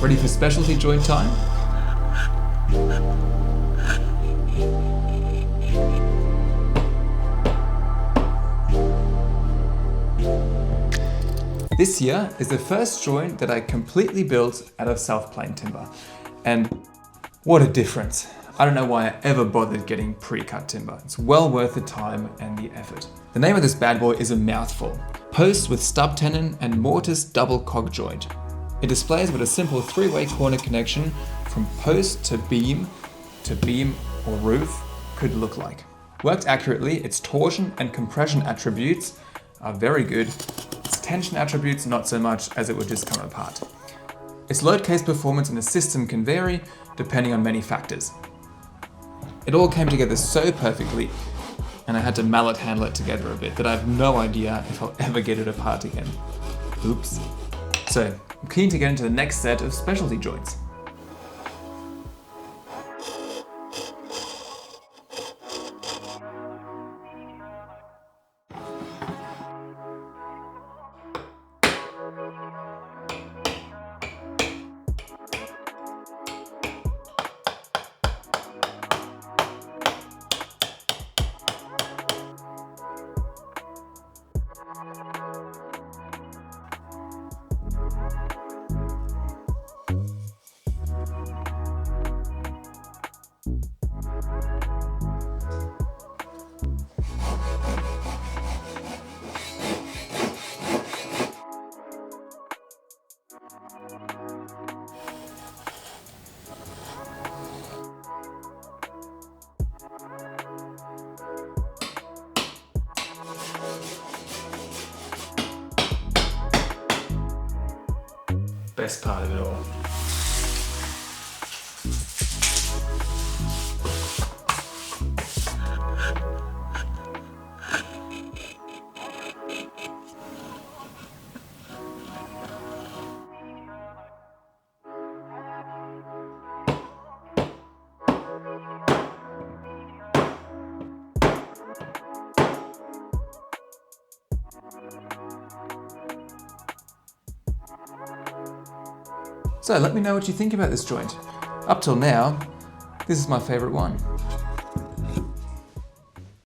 Ready for specialty joint time? This here is the first joint that I completely built out of self-planed timber. And what a difference. I don't know why I ever bothered getting pre-cut timber. It's well worth the time and the effort. The name of this bad boy is a mouthful. Post with stub tenon and mortise double cog joint. It displays what a simple 3-way corner connection from post to beam or roof could look like. Worked accurately, its torsion and compression attributes are very good. Its tension attributes not so much, as it would just come apart. Its load case performance in the system can vary depending on many factors. It all came together so perfectly, and I had to mallet handle it together a bit that I have no idea if I'll ever get it apart again. Oops. So, I'm keen to get into the next set of specialty joints. Best part of it all. So let me know what you think about this joint. Up till now, this is my favorite one.